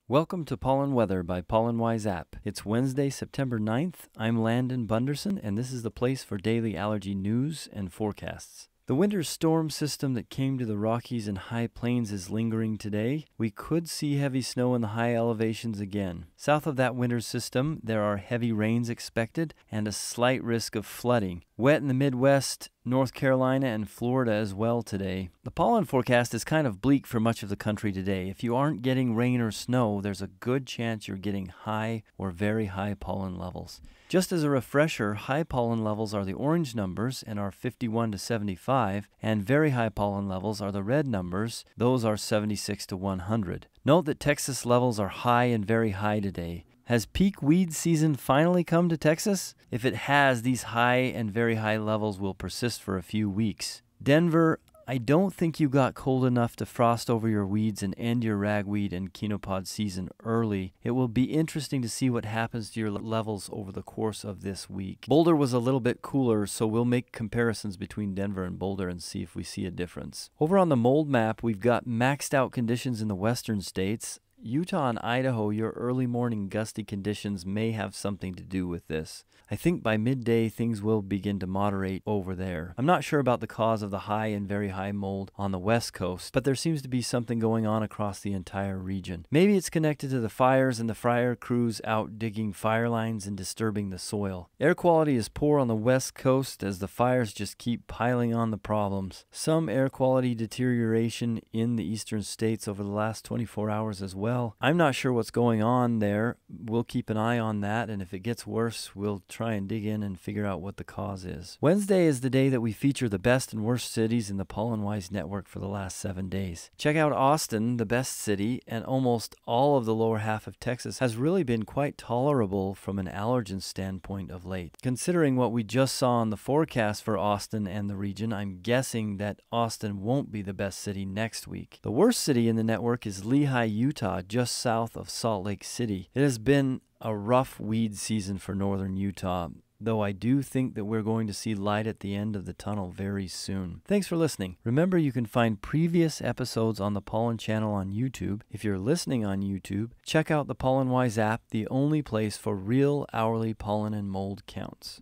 Welcome to Pollen Weather by Pollen Wise App. It's Wednesday, September 9th. I'm Landon Bunderson, and this is the place for daily allergy news and forecasts. The winter storm system that came to the Rockies and High Plains is lingering today. We could see heavy snow in the high elevations again. South of that winter system, there are heavy rains expected and a slight risk of flooding. Wet in the Midwest, North Carolina, and Florida as well today. The pollen forecast is kind of bleak for much of the country today. If you aren't getting rain or snow, there's a good chance you're getting high or very high pollen levels. Just as a refresher, high pollen levels are the orange numbers and are 51 to 75, and very high pollen levels are the red numbers. Those are 76 to 100. Note that Texas levels are high and very high today. Has peak weed season finally come to Texas? If it has, these high and very high levels will persist for a few weeks. Denver, I don't think you got cold enough to frost over your weeds and end your ragweed and chenopod season early. It will be interesting to see what happens to your levels over the course of this week. Boulder was a little bit cooler, so we'll make comparisons between Denver and Boulder and see if we see a difference. Over on the mold map, we've got maxed out conditions in the western states. Utah and Idaho, your early morning gusty conditions may have something to do with this. I think by midday things will begin to moderate over there. I'm not sure about the cause of the high and very high mold on the west coast, but there seems to be something going on across the entire region. Maybe it's connected to the fires and the fire crews out digging fire lines and disturbing the soil. Air quality is poor on the west coast as the fires just keep piling on the problems. Some air quality deterioration in the eastern states over the last 24 hours as well. I'm not sure what's going on there. We'll keep an eye on that, and if it gets worse, we'll try and dig in and figure out what the cause is. Wednesday is the day that we feature the best and worst cities in the Pollen Wise network for the last 7 days. Check out Austin, the best city, and almost all of the lower half of Texas has really been quite tolerable from an allergen standpoint of late. Considering what we just saw on the forecast for Austin and the region, I'm guessing that Austin won't be the best city next week. The worst city in the network is Lehi, Utah, just south of Salt Lake City. It has been a rough weed season for northern Utah, though I do think that we're going to see light at the end of the tunnel very soon. Thanks for listening. Remember, you can find previous episodes on the Pollen Channel on YouTube. If you're listening on YouTube, check out the Pollen Wise app, the only place for real hourly pollen and mold counts.